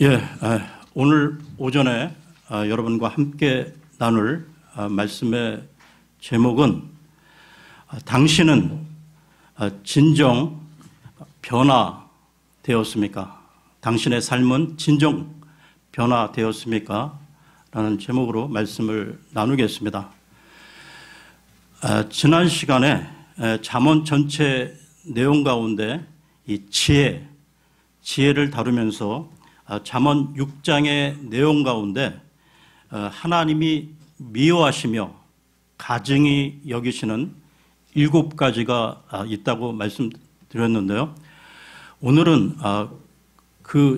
예, 오늘 오전에 여러분과 함께 나눌 말씀의 제목은 당신은 진정 변화되었습니까? 당신의 삶은 진정 변화되었습니까? 라는 제목으로 말씀을 나누겠습니다. 지난 시간에 잠언 전체 내용 가운데 이 지혜를 다루면서 잠언 6장의 내용 가운데 하나님이 미워하시며 가증히 여기시는 7가지가 있다고 말씀드렸는데요. 오늘은 그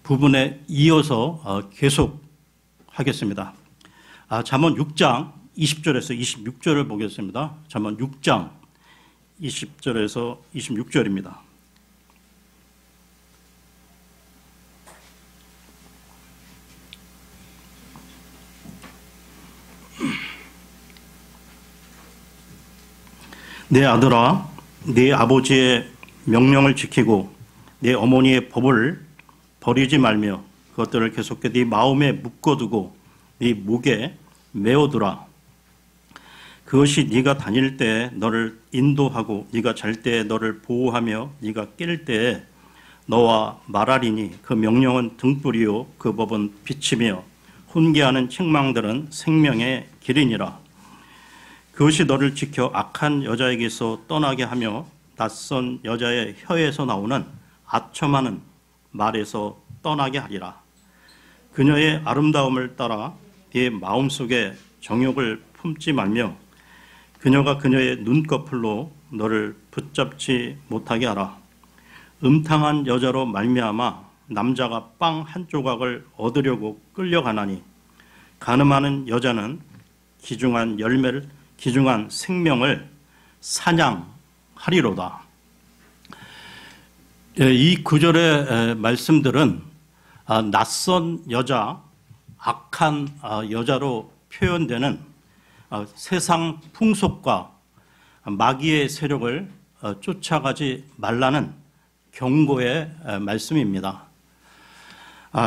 부분에 이어서 계속하겠습니다. 잠언 6장 20절에서 26절을 보겠습니다. 잠언 6장 20절에서 26절입니다. 내 아들아, 네 아버지의 명령을 지키고 네 어머니의 법을 버리지 말며 그것들을 계속해 네 마음에 묶어두고 네 목에 메어두라. 그것이 네가 다닐 때 너를 인도하고 네가 잘 때 너를 보호하며 네가 깰 때에 너와 말하리니 그 명령은 등불이요 그 법은 빛이며 훈계하는 책망들은 생명의 길이니라. 그것이 너를 지켜 악한 여자에게서 떠나게 하며 낯선 여자의 혀에서 나오는 아첨하는 말에서 떠나게 하리라. 그녀의 아름다움을 따라 네 마음속에 정욕을 품지 말며 그녀가 그녀의 눈꺼풀로 너를 붙잡지 못하게 하라. 음탕한 여자로 말미암아 남자가 빵 한 조각을 얻으려고 끌려가나니 간음하는 여자는 귀중한 생명을 사냥하리로다. 이 구절의 말씀들은 낯선 여자, 악한 여자로 표현되는 세상 풍속과 마귀의 세력을 쫓아가지 말라는 경고의 말씀입니다.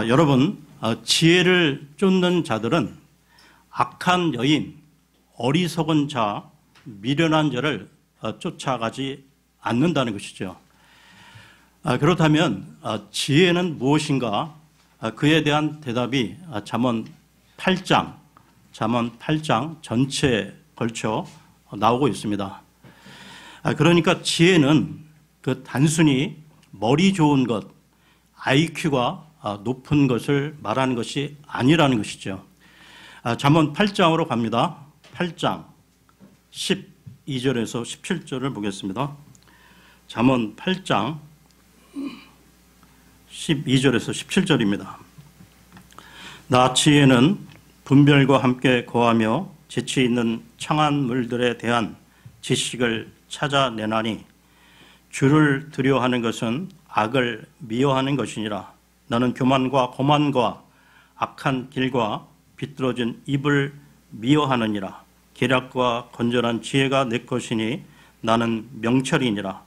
여러분, 지혜를 쫓는 자들은 악한 여인, 어리석은 자, 미련한 자를 쫓아가지 않는다는 것이죠. 그렇다면 지혜는 무엇인가? 그에 대한 대답이 잠언 8장 전체에 걸쳐 나오고 있습니다. 그러니까 지혜는 그 단순히 머리 좋은 것, IQ가 높은 것을 말하는 것이 아니라는 것이죠. 잠언 8장으로 갑니다. 8장 12절에서 17절을 보겠습니다. 잠언 8장 12절에서 17절입니다. 나 지혜는 분별과 함께 거하며 재치 있는 청한 물들에 대한 지식을 찾아내나니 주를 두려워하는 것은 악을 미워하는 것이니라. 나는 교만과 거만과 악한 길과 비뚤어진 입을 미워하느니라. 계략과 건전한 지혜가 내 것이니 나는 명철이니라.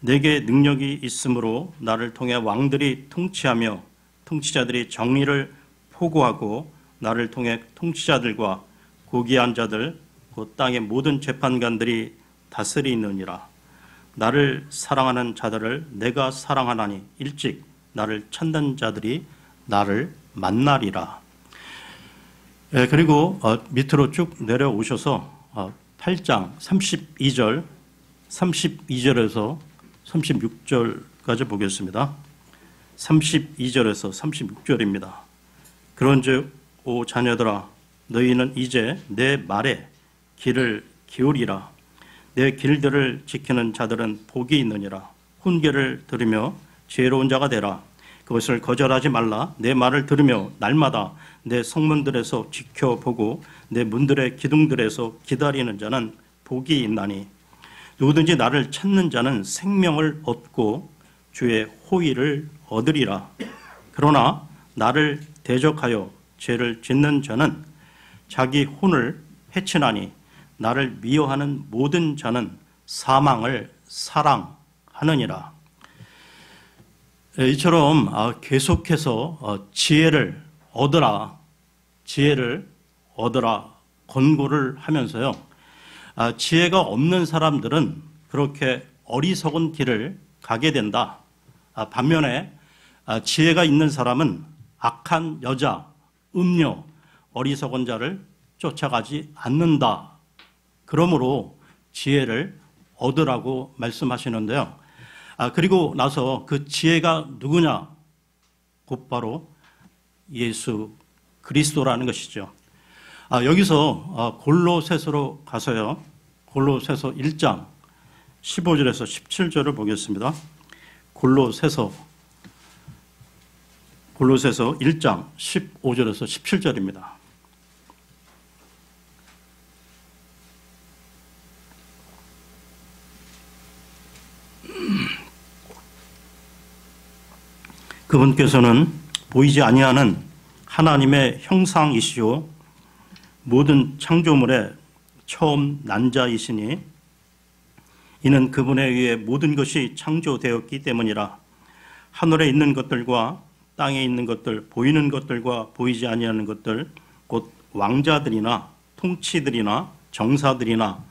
내게 능력이 있으므로 나를 통해 왕들이 통치하며 통치자들이 정의를 포고하고 나를 통해 통치자들과 고귀한 자들 곧 땅의 모든 재판관들이 다스리느니라. 나를 사랑하는 자들을 내가 사랑하나니 일찍 나를 찾는 자들이 나를 만나리라. 그리고 밑으로 쭉 내려오셔서 8장 32절에서 36절까지 보겠습니다. 32절에서 36절입니다. 그런즉 오 자녀들아 너희는 이제 내 말에 귀를 기울이라. 내 길들을 지키는 자들은 복이 있느니라. 훈계를 들으며 지혜로운 자가 되라. 그것을 거절하지 말라. 내 말을 들으며 날마다 내 성문들에서 지켜보고 내 문들의 기둥들에서 기다리는 자는 복이 있나니 누구든지 나를 찾는 자는 생명을 얻고 주의 호의를 얻으리라. 그러나 나를 대적하여 죄를 짓는 자는 자기 혼을 해치나니 나를 미워하는 모든 자는 사망을 사랑하느니라. 이처럼 계속해서 지혜를 얻으라 권고를 하면서요. 지혜가 없는 사람들은 그렇게 어리석은 길을 가게 된다. 반면에 지혜가 있는 사람은 악한 여자, 음료, 어리석은 자를 쫓아가지 않는다. 그러므로 지혜를 얻으라고 말씀하시는데요. 그리고 나서 그 지혜가 누구냐? 곧바로 예수 그리스도라는 것이죠. 여기서 골로새서로 가서요. 골로새서 1장 15절에서 17절을 보겠습니다. 골로새서 1장 15절에서 17절입니다. 그분께서는 보이지 아니하는 하나님의 형상이시오 모든 창조물의 처음 난 자이시니 이는 그분에 의해 모든 것이 창조되었기 때문이라. 하늘에 있는 것들과 땅에 있는 것들, 보이는 것들과 보이지 아니하는 것들, 곧 왕자들이나 통치들이나 정사들이나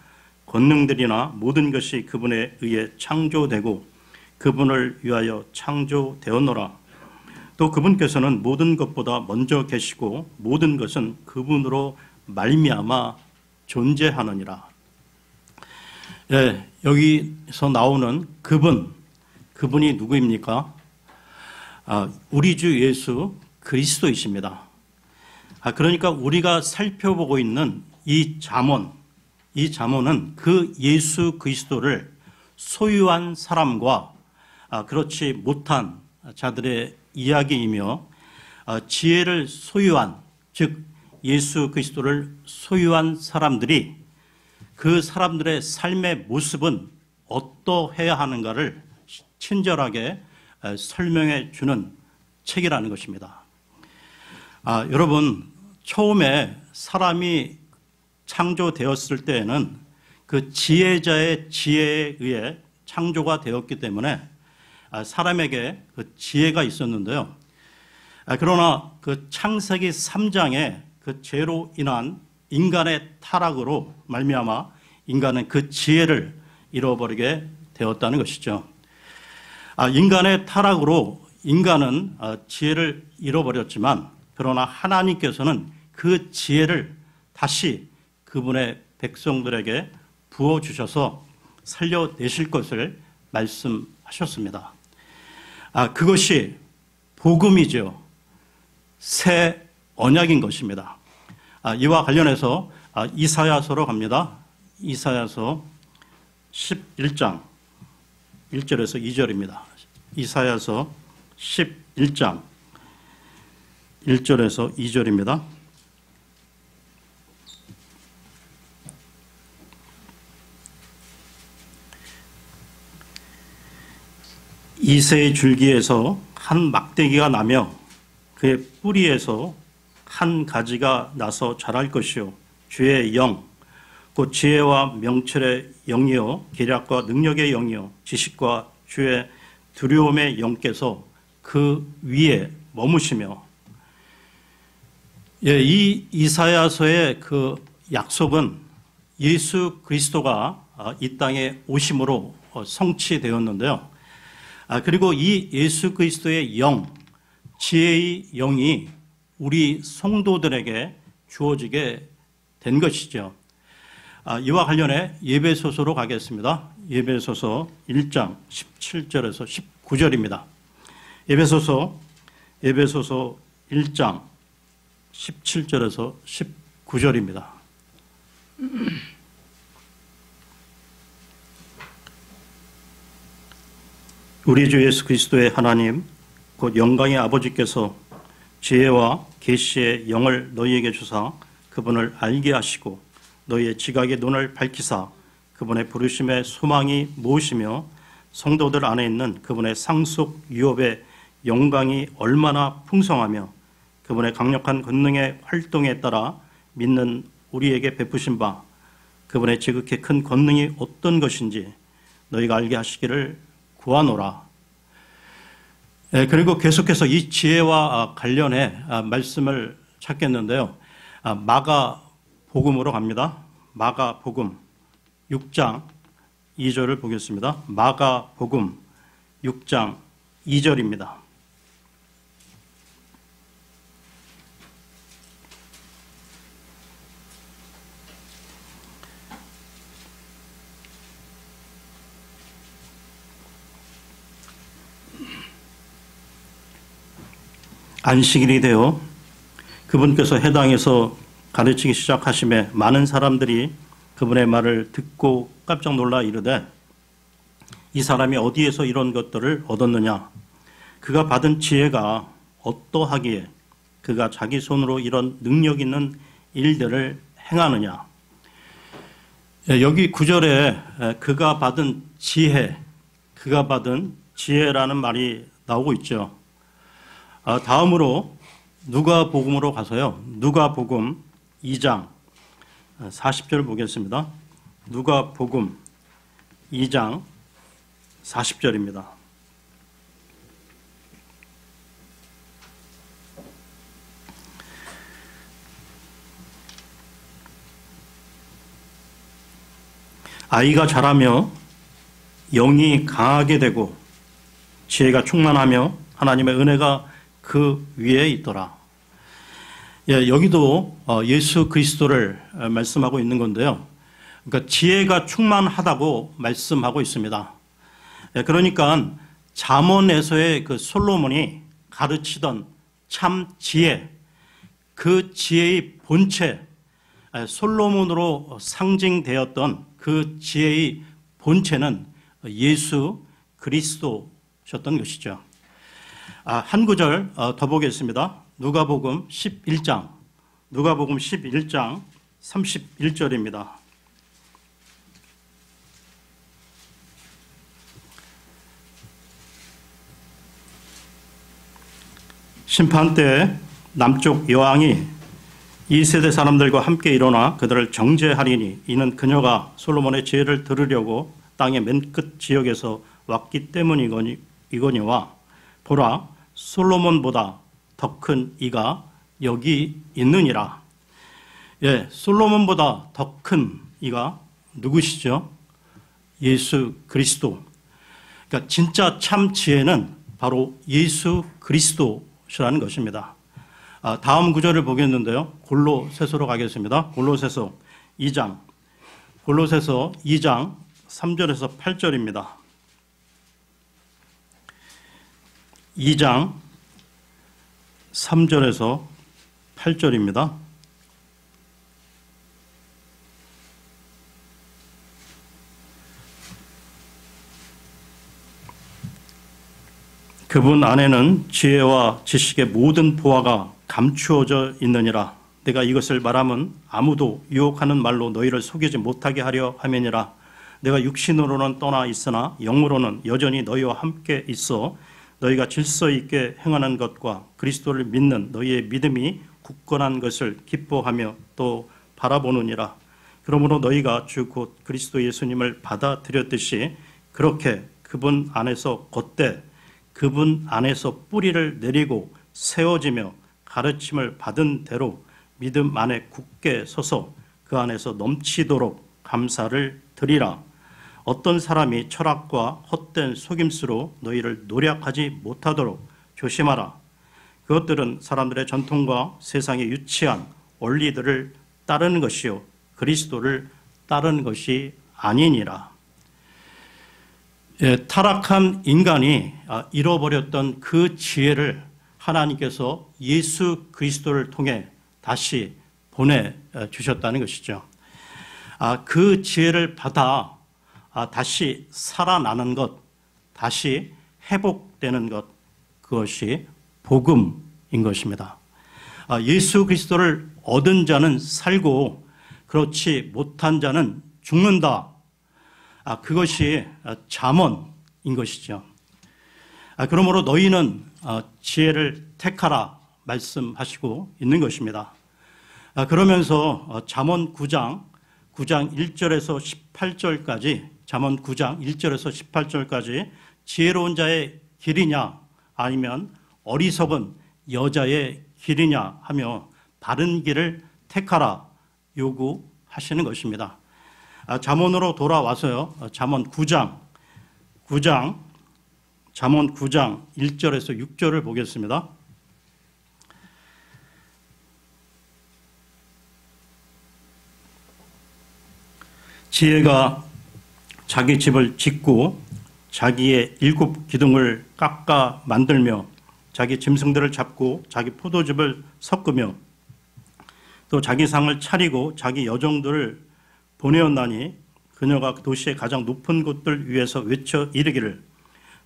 권능들이나 모든 것이 그분에 의해 창조되고 그분을 위하여 창조되었노라. 또 그분께서는 모든 것보다 먼저 계시고 모든 것은 그분으로 말미암아 존재하느니라. 여기서 나오는 그분이 누구입니까? 우리 주 예수 그리스도이십니다. 그러니까 우리가 살펴보고 있는 이 잠언은 그 예수 그리스도를 소유한 사람과 그렇지 못한 자들의 이야기이며, 지혜를 소유한, 즉 예수 그리스도를 소유한 사람들이 그 사람들의 삶의 모습은 어떠해야 하는가를 친절하게 설명해 주는 책이라는 것입니다. 여러분, 처음에 사람이 창조되었을 때에는 그 지혜자의 지혜에 의해 창조가 되었기 때문에 사람에게 그 지혜가 있었는데요. 그러나 그 창세기 3장에 그 죄로 인한 인간의 타락으로 말미암아 인간은 그 지혜를 잃어버리게 되었다는 것이죠. 인간의 타락으로 인간은 지혜를 잃어버렸지만, 그러나 하나님께서는 그 지혜를 다시 그분의 백성들에게 부어주셔서 살려내실 것을 말씀하셨습니다. 그것이 복음이죠. 새 언약인 것입니다. 이와 관련해서 이사야서로 갑니다. 이사야서 11장 1절에서 2절입니다. 이사야서 11장 1절에서 2절입니다. 이새의 줄기에서 한 막대기가 나며 그의 뿌리에서 한 가지가 나서 자랄 것이요, 주의 영, 곧 지혜와 명철의 영이요, 계략과 능력의 영이요, 지식과 주의 두려움의 영께서 그 위에 머무시며. 이 이사야서의 그 약속은 예수 그리스도가 이 땅에 오심으로 성취되었는데요. 그리고 이 예수 그리스도의 영, 지혜의 영이 우리 성도들에게 주어지게 된 것이죠. 이와 관련해 예배소서로 가겠습니다. 예배소서 1장 17절에서 19절입니다. 예배소서 1장 17절에서 19절입니다. 우리 주 예수 그리스도의 하나님, 곧 영광의 아버지께서 지혜와 계시의 영을 너희에게 주사 그분을 알게 하시고 너희의 지각의 눈을 밝히사 그분의 부르심의 소망이 무엇이며 성도들 안에 있는 그분의 상속 유업의 영광이 얼마나 풍성하며 그분의 강력한 권능의 활동에 따라 믿는 우리에게 베푸신 바 그분의 지극히 큰 권능이 어떤 것인지 너희가 알게 하시기를 구하노라. 그리고 계속해서 이 지혜와 관련해 말씀을 찾겠는데요. 마가복음으로 갑니다. 마가복음 6장 2절을 보겠습니다. 마가복음 6장 2절입니다. 안식일이 되어 그분께서 해당에서 가르치기 시작하심에 많은 사람들이 그분의 말을 듣고 깜짝 놀라 이르되 이 사람이 어디에서 이런 것들을 얻었느냐? 그가 받은 지혜가 어떠하기에 그가 자기 손으로 이런 능력 있는 일들을 행하느냐? 여기 9절에 그가 받은 지혜, 그가 받은 지혜라는 말이 나오고 있죠. 다음으로 누가복음으로 가서요. 누가복음 2장 40절 보겠습니다. 누가복음 2장 40절입니다. 아이가 자라며 영이 강하게 되고 지혜가 충만하며 하나님의 은혜가 그 위에 있더라. 여기도 예수 그리스도를 말씀하고 있는 건데요. 그러니까 지혜가 충만하다고 말씀하고 있습니다. 그러니까 잠언에서의 그 솔로몬이 가르치던 참 지혜, 그 지혜의 본체, 솔로몬으로 상징되었던 그 지혜의 본체는 예수 그리스도셨던 것이죠. 한 구절 더 보겠습니다. 누가복음 11장 31절입니다. 심판 때 남쪽 여왕이 이 세대 사람들과 함께 일어나 그들을 정죄하리니 이는 그녀가 솔로몬의 지혜를 들으려고 땅의 맨 끝 지역에서 왔기 때문이거니와 보라 솔로몬보다 더 큰 이가 여기 있느니라. 솔로몬보다 더 큰 이가 누구시죠? 예수 그리스도. 그러니까 진짜 참 지혜는 바로 예수 그리스도시라는 것입니다. 다음 구절을 보겠는데요. 골로새서로 가겠습니다. 골로새서 2장 3절에서 8절입니다. 2장 3절에서 8절입니다. 그분 안에는 지혜와 지식의 모든 보화가 감추어져 있느니라. 내가 이것을 말하면 아무도 유혹하는 말로 너희를 속이지 못하게 하려 함이니라. 내가 육신으로는 떠나 있으나 영으로는 여전히 너희와 함께 있어 너희가 질서 있게 행하는 것과 그리스도를 믿는 너희의 믿음이 굳건한 것을 기뻐하며 또 바라보느니라. 그러므로 너희가 주 곧 그리스도 예수님을 받아들였듯이 그렇게 그분 안에서 걷되 그분 안에서 뿌리를 내리고 세워지며 가르침을 받은 대로 믿음 안에 굳게 서서 그 안에서 넘치도록 감사를 드리라. 어떤 사람이 철학과 헛된 속임수로 너희를 노략하지 못하도록 조심하라. 그것들은 사람들의 전통과 세상의 유치한 원리들을 따르는 것이요 그리스도를 따르는 것이 아니니라. 타락한 인간이 잃어버렸던 그 지혜를 하나님께서 예수 그리스도를 통해 다시 보내주셨다는 것이죠. 그 지혜를 받아 다시 살아나는 것, 다시 회복되는 것, 그것이 복음인 것입니다. 예수 그리스도를 얻은 자는 살고 그렇지 못한 자는 죽는다. 그것이 잠언인 것이죠. 그러므로 너희는 지혜를 택하라 말씀하시고 있는 것입니다. 그러면서 잠언 9장 1절에서 18절까지 잠언 9장 1절에서 18절까지 지혜로운 자의 길이냐 아니면 어리석은 여자의 길이냐 하며 바른 길을 택하라 요구하시는 것입니다. 잠언으로 돌아와서요. 잠언 9장 1절에서 6절을 보겠습니다. 지혜가 자기 집을 짓고 자기의 7 기둥을 깎아 만들며 자기 짐승들을 잡고 자기 포도즙을 섞으며 또 자기 상을 차리고 자기 여종들을 보내었나니 그녀가 도시의 가장 높은 곳들 위에서 외쳐 이르기를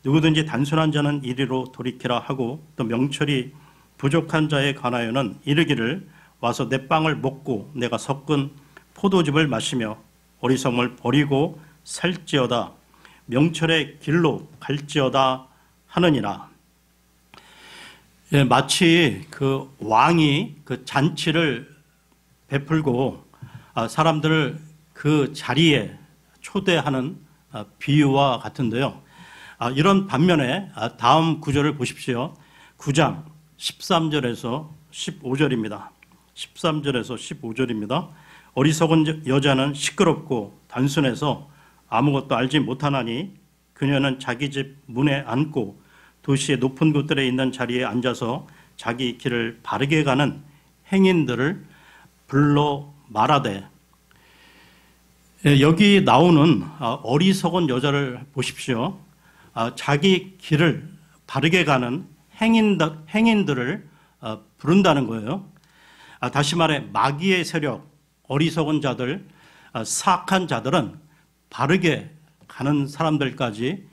누구든지 단순한 자는 이리로 돌이키라 하고 또 명철이 부족한 자에 관하여는 이르기를 와서 내 빵을 먹고 내가 섞은 포도즙을 마시며 어리석음을 버리고 살지어다 명철의 길로 갈지어다 하느니라. 예, 마치 그 왕이 그 잔치를 베풀고 사람들을 그 자리에 초대하는 비유와 같은데요. 이런 반면에 다음 구절을 보십시오. 9장 13절에서 15절입니다. 13절에서 15절입니다. 어리석은 여자는 시끄럽고 단순해서 아무것도 알지 못하나니 그녀는 자기 집 문에 앉고 도시의 높은 곳들에 있는 자리에 앉아서 자기 길을 바르게 가는 행인들을 불러 말하되. 여기 나오는 어리석은 여자를 보십시오. 자기 길을 바르게 가는 행인들을 부른다는 거예요. 다시 말해 마귀의 세력, 어리석은 자들, 사악한 자들은 바르게 가는 사람들까지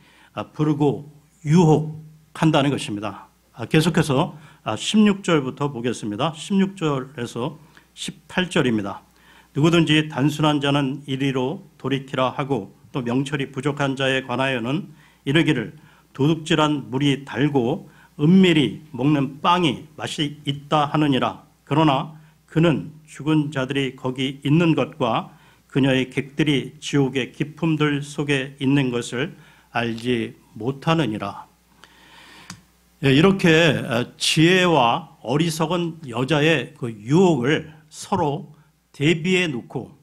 부르고 유혹한다는 것입니다. 계속해서 16절부터 보겠습니다. 16절에서 18절입니다. 누구든지 단순한 자는 이리로 돌이키라 하고 또 명철이 부족한 자에 관하여는 이르기를 도둑질한 물이 달고 은밀히 먹는 빵이 맛이 있다 하느니라. 그러나 그는 죽은 자들이 거기 있는 것과 그녀의 객들이 지옥의 깊음들 속에 있는 것을 알지 못하느니라. 이렇게 지혜와 어리석은 여자의 그 유혹을 서로 대비해 놓고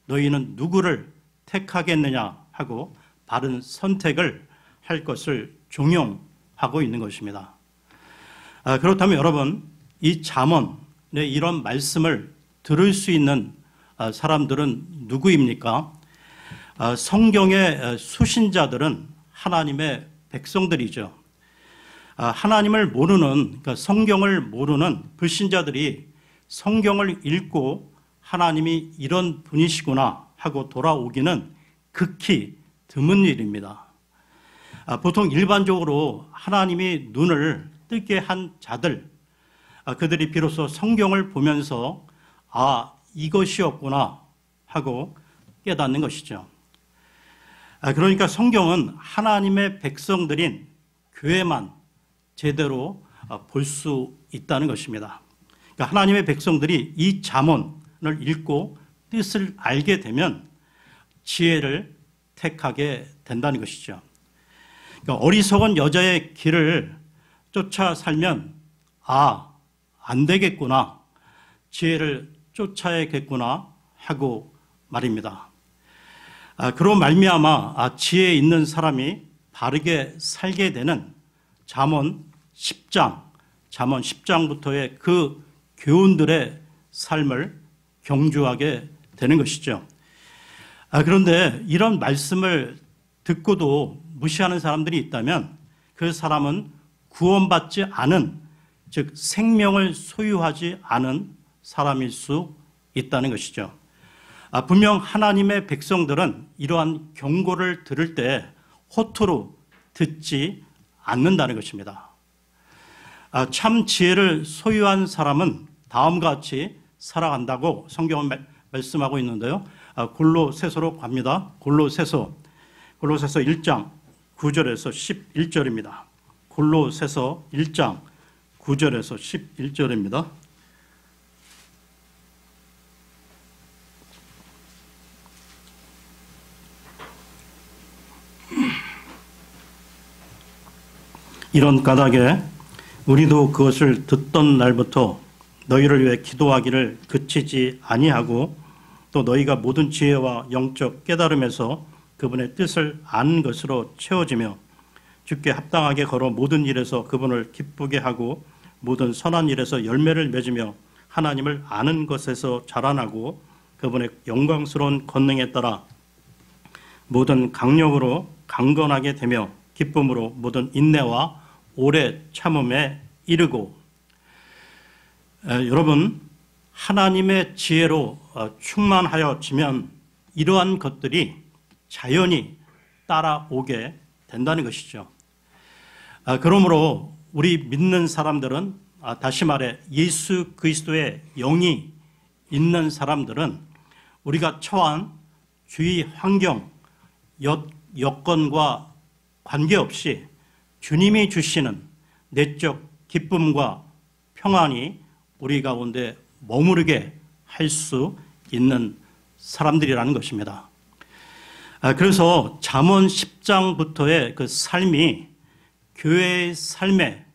너희는 누구를 택하겠느냐 하고 바른 선택을 할 것을 종용하고 있는 것입니다. 그렇다면 여러분, 이 잠언의 이런 말씀을 들을 수 있는 사람들은 누구입니까? 성경의 수신자들은 하나님의 백성들이죠. 하나님을 모르는, 그러니까 성경을 모르는 불신자들이 성경을 읽고 하나님이 이런 분이시구나 하고 돌아오기는 극히 드문 일입니다. 보통 일반적으로 하나님이 눈을 뜨게 한 자들, 그들이 비로소 성경을 보면서 이것이었구나 하고 깨닫는 것이죠. 그러니까 성경은 하나님의 백성들인 교회만 제대로 볼 수 있다는 것입니다. 그러니까 하나님의 백성들이 이 잠언을 읽고 뜻을 알게 되면 지혜를 택하게 된다는 것이죠. 그러니까 어리석은 여자의 길을 쫓아 살면 안 되겠구나, 지혜를 쫓아야겠구나 하고 말입니다. 그로 말미암아 지혜 있는 사람이 바르게 살게 되는 잠언 10장부터의 그 교훈들의 삶을 경주하게 되는 것이죠. 그런데 이런 말씀을 듣고도 무시하는 사람들이 있다면 그 사람은 구원받지 않은, 즉 생명을 소유하지 않은 사람일 수 있다는 것이죠. 분명 하나님의 백성들은 이러한 경고를 들을 때 호투로 듣지 않는다는 것입니다. 참 지혜를 소유한 사람은 다음과 같이 살아간다고 성경은 말씀하고 있는데요. 골로새서로 갑니다. 골로새서 1장 9절에서 11절입니다. 골로새서 1장 9절에서 11절입니다. 이런 까닭에 우리도 그것을 듣던 날부터 너희를 위해 기도하기를 그치지 아니하고 또 너희가 모든 지혜와 영적 깨달음에서 그분의 뜻을 아는 것으로 채워지며 주께 합당하게 걸어 모든 일에서 그분을 기쁘게 하고 모든 선한 일에서 열매를 맺으며 하나님을 아는 것에서 자라나고 그분의 영광스러운 권능에 따라 모든 강력으로 강건하게 되며 기쁨으로 모든 인내와 오래 참음에 이르고. 여러분, 하나님의 지혜로 충만하여지면 이러한 것들이 자연히 따라오게 된다는 것이죠. 그러므로 우리 믿는 사람들은, 다시 말해 예수 그리스도의 영이 있는 사람들은 우리가 처한 주위 환경, 여건과 관계없이 주님이 주시는 내적 기쁨과 평안이 우리 가운데 머무르게 할 수 있는 사람들이라는 것입니다. 그래서 잠언 10장부터의 그 삶이 교회의 삶에,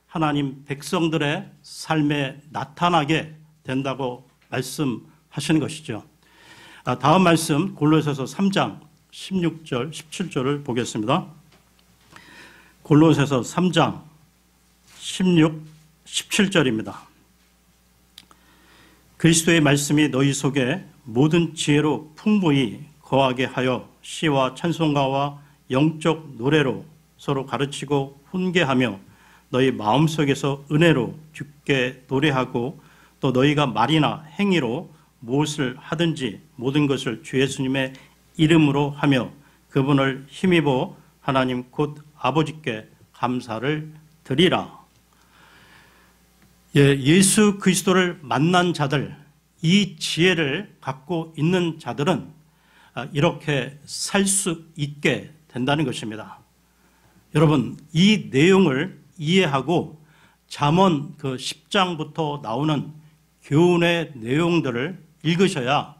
하나님 백성들의 삶에 나타나게 된다고 말씀하시는 것이죠. 다음 말씀 골로새서 3장 16절 17절을 보겠습니다. 골로새서 3장 16, 17절입니다. 그리스도의 말씀이 너희 속에 모든 지혜로 풍부히 거하게 하여 시와 찬송가와 영적 노래로 서로 가르치고 훈계하며 너희 마음속에서 은혜로 주께 노래하고 또 너희가 말이나 행위로 무엇을 하든지 모든 것을 주 예수님의 이름으로 하며 그분을 힘입어 하나님 곧 아버지께 감사를 드리라. 예수 그리스도를 만난 자들, 이 지혜를 갖고 있는 자들은 이렇게 살 수 있게 된다는 것입니다. 여러분, 이 내용을 이해하고 잠언 그 10장부터 나오는 교훈의 내용들을 읽으셔야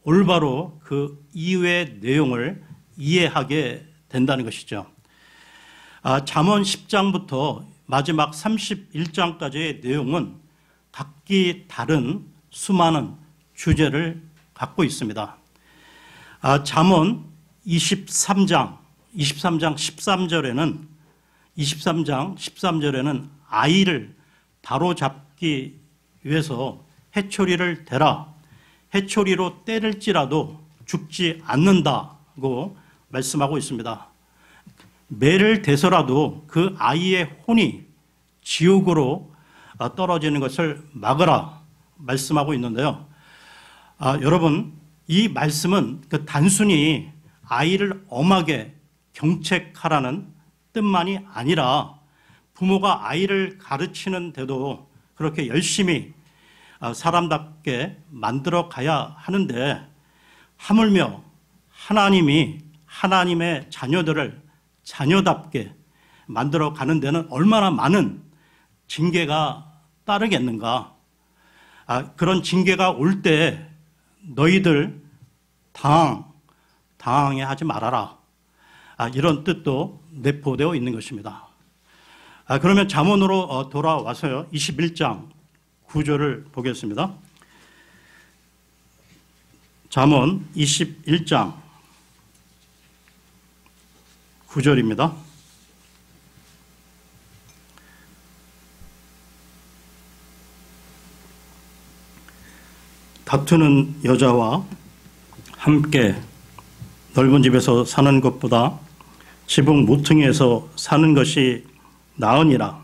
올바로 그 이후의 내용을 이해하게 된다는 것이죠. 잠언 10장부터 마지막 31장까지의 내용은 각기 다른 수많은 주제를 갖고 있습니다. 잠언 23장 13장 13절에는 아이를 바로잡기 위해서 해초리를 대라, 해초리로 때릴지라도 죽지 않는다고 말씀하고 있습니다. 매를 대서라도 그 아이의 혼이 지옥으로 떨어지는 것을 막으라 말씀하고 있는데요. 여러분, 이 말씀은 그 단순히 아이를 엄하게 경책하라는 뜻만이 아니라 부모가 아이를 가르치는데도 그렇게 열심히 사람답게 만들어 가야 하는데, 하물며 하나님이 하나님의 자녀들을 자녀답게 만들어 가는 데는 얼마나 많은 징계가 따르겠는가. 그런 징계가 올 때 너희들 당황해 하지 말아라. 이런 뜻도 내포되어 있는 것입니다. 그러면 잠언으로 돌아와서요. 21장 9절을 보겠습니다. 잠언 21장 9절입니다. 다투는 여자와 함께 넓은 집에서 사는 것보다 지붕 모퉁이에서 사는 것이 나으니라.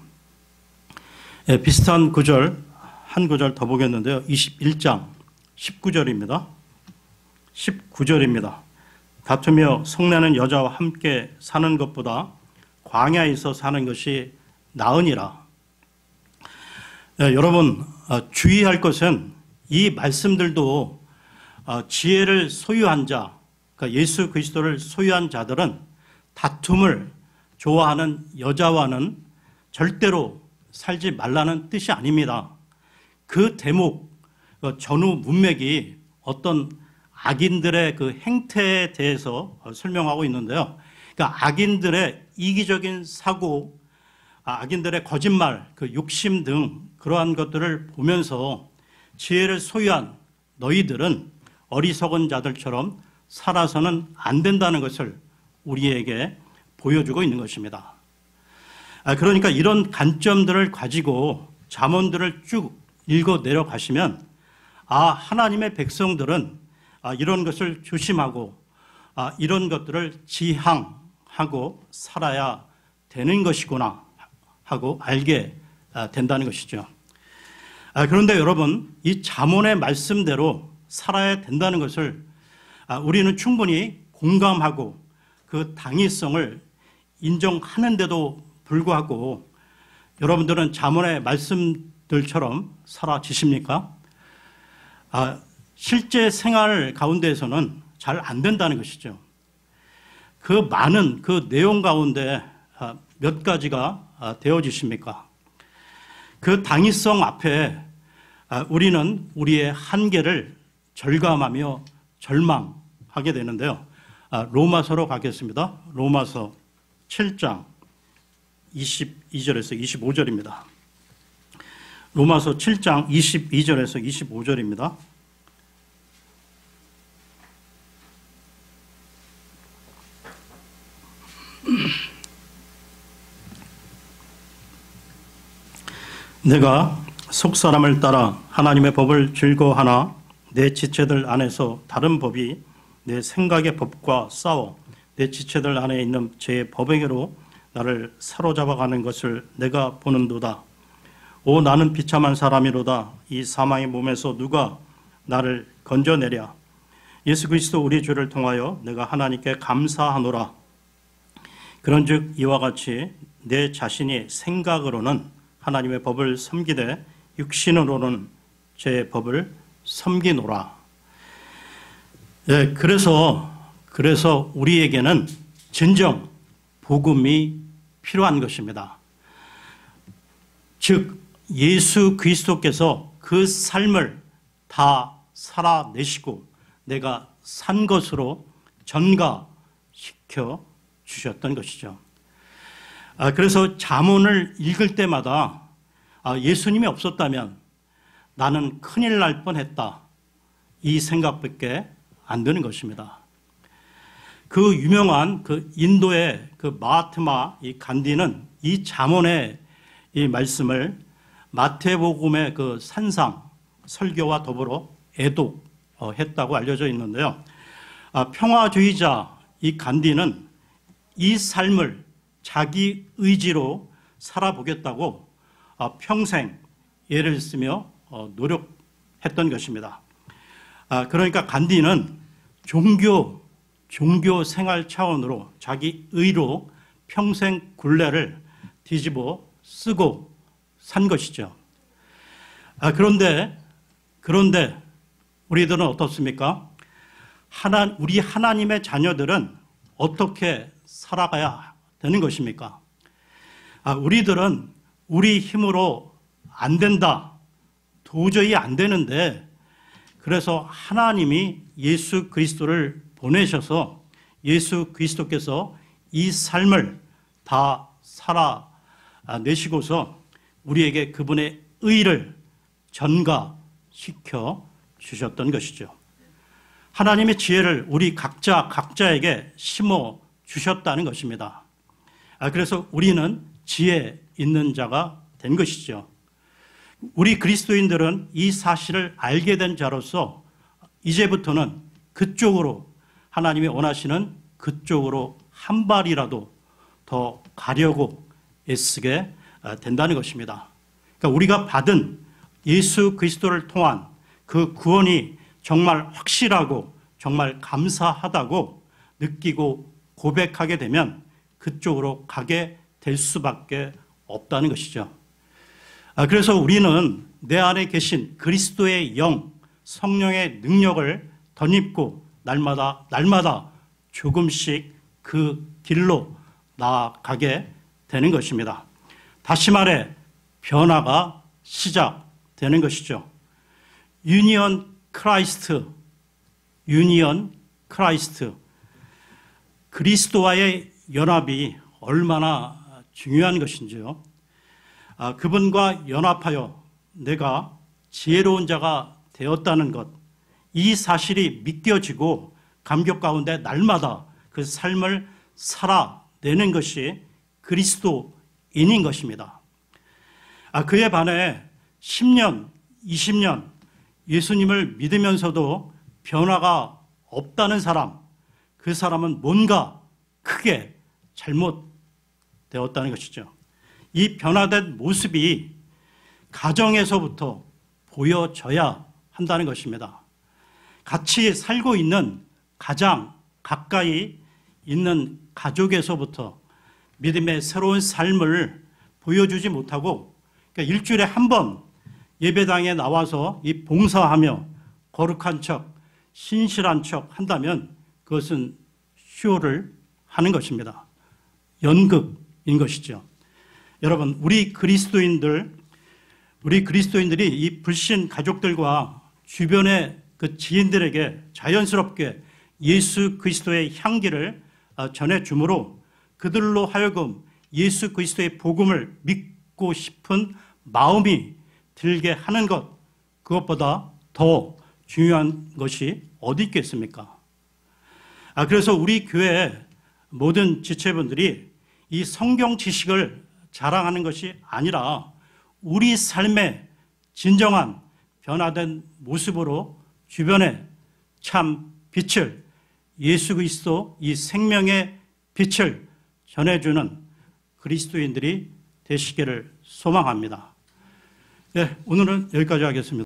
비슷한 구절, 한 구절 더 보겠는데요. 21장 19절입니다. 19절입니다. 다투며 성내는 여자와 함께 사는 것보다 광야에서 사는 것이 나으니라. 여러분, 주의할 것은 이 말씀들도 지혜를 소유한 자, 그러니까 예수 그리스도를 소유한 자들은 다툼을 좋아하는 여자와는 절대로 살지 말라는 뜻이 아닙니다. 그 대목, 전후 문맥이 어떤 악인들의 그 행태에 대해서 설명하고 있는데요. 그러니까 악인들의 이기적인 사고, 악인들의 거짓말, 그 욕심 등 그러한 것들을 보면서 지혜를 소유한 너희들은 어리석은 자들처럼 살아서는 안 된다는 것을 우리에게 보여주고 있는 것입니다. 그러니까 이런 관점들을 가지고 잠언들을 쭉 읽어 내려가시면 하나님의 백성들은 이런 것을 조심하고 이런 것들을 지향하고 살아야 되는 것이구나 하고 알게 된다는 것이죠. 그런데 여러분, 이 잠언의 말씀대로 살아야 된다는 것을 우리는 충분히 공감하고 그 당위성을 인정하는데도 불구하고 여러분들은 잠언의 말씀들처럼 살아지십니까? 실제 생활 가운데에서는 잘 안 된다는 것이죠. 그 많은 그 내용 가운데 몇 가지가 되어지십니까? 그 당위성 앞에 우리는 우리의 한계를 절감하며 절망하게 되는데요. 로마서로 가겠습니다. 로마서 7장 22절에서 25절입니다. 로마서 7장 22절에서 25절입니다. 내가 속사람을 따라 하나님의 법을 즐거워하나 내 지체들 안에서 다른 법이 내 생각의 법과 싸워 내 지체들 안에 있는 제 법에게로 나를 사로잡아가는 것을 내가 보는도다. 오 나는 비참한 사람이로다. 이 사망의 몸에서 누가 나를 건져내랴. 예수 그리스도 우리 주를 통하여 내가 하나님께 감사하노라. 그런즉 이와 같이 내 자신이 생각으로는 하나님의 법을 섬기되 육신으로는 제 법을 섬기노라. 그래서 우리에게는 진정 복음이 필요한 것입니다. 즉 예수 그리스도께서 그 삶을 다 살아내시고 내가 산 것으로 전가시켜 주셨던 것이죠. 그래서 잠언을 읽을 때마다 예수님이 없었다면 나는 큰일 날 뻔했다. 이 생각밖에 안 드는 것입니다. 그 유명한 그 인도의 그 마하트마 이 간디는 이 잠언의 이 말씀을 마태복음의 그 산상 설교와 더불어 애독했다고 알려져 있는데요. 평화주의자 이 간디는 이 삶을 자기 의지로 살아보겠다고 평생 애를 쓰며 노력했던 것입니다. 그러니까 간디는 종교 생활 차원으로 자기 의로 평생 굴레를 뒤집어 쓰고 산 것이죠. 그런데 우리들은 어떻습니까? 우리 하나님의 자녀들은 어떻게 살아가야 되는 것입니까? 우리들은 우리 힘으로 안 된다. 도저히 안 되는데 그래서 하나님이 예수 그리스도를 보내셔서 예수 그리스도께서 이 삶을 다 살아내시고서 우리에게 그분의 의를 전가시켜 주셨던 것이죠. 하나님의 지혜를 우리 각자에게 심어 주셨다는 것입니다. 그래서 우리는 지혜 있는 자가 된 것이죠. 우리 그리스도인들은 이 사실을 알게 된 자로서 이제부터는 그쪽으로 하나님이 원하시는 그쪽으로 한 발이라도 더 가려고 애쓰게 된다는 것입니다. 그러니까 우리가 받은 예수 그리스도를 통한 그 구원이 정말 확실하고 정말 감사하다고 느끼고 고백하게 되면 그쪽으로 가게 될 수밖에 없다는 것이죠. 그래서 우리는 내 안에 계신 그리스도의 영, 성령의 능력을 덧입고 날마다 조금씩 그 길로 나아가게 되는 것입니다. 다시 말해 변화가 시작되는 것이죠. 유니언 크라이스트, 그리스도와의 연합이 얼마나 중요한 것인지요. 그분과 연합하여 내가 지혜로운 자가 되었다는 것, 이 사실이 믿겨지고 감격 가운데 날마다 그 삶을 살아내는 것이 그리스도인인 것입니다. 그에 반해 10년, 20년 예수님을 믿으면서도 변화가 없다는 사람, 그 사람은 뭔가 크게 잘못되었다는 것이죠. 이 변화된 모습이 가정에서부터 보여져야 한다는 것입니다. 같이 살고 있는 가장 가까이 있는 가족에서부터 믿음의 새로운 삶을 보여주지 못하고, 그러니까 일주일에 한 번 예배당에 나와서 이 봉사하며 거룩한 척, 신실한 척 한다면 그것은 쇼를 하는 것입니다. 연극인 것이죠. 여러분, 우리 그리스도인들이 이 불신 가족들과 주변의 그 지인들에게 자연스럽게 예수 그리스도의 향기를 전해주므로 그들로 하여금 예수 그리스도의 복음을 믿고 싶은 마음이 들게 하는 것, 그것보다 더 중요한 것이 어디 있겠습니까? 그래서 우리 교회 모든 지체분들이 이 성경 지식을 자랑하는 것이 아니라 우리 삶의 진정한 변화된 모습으로 주변에 참 빛을, 예수 그리스도 이 생명의 빛을 전해주는 그리스도인들이 되시기를 소망합니다. 네, 오늘은 여기까지 하겠습니다.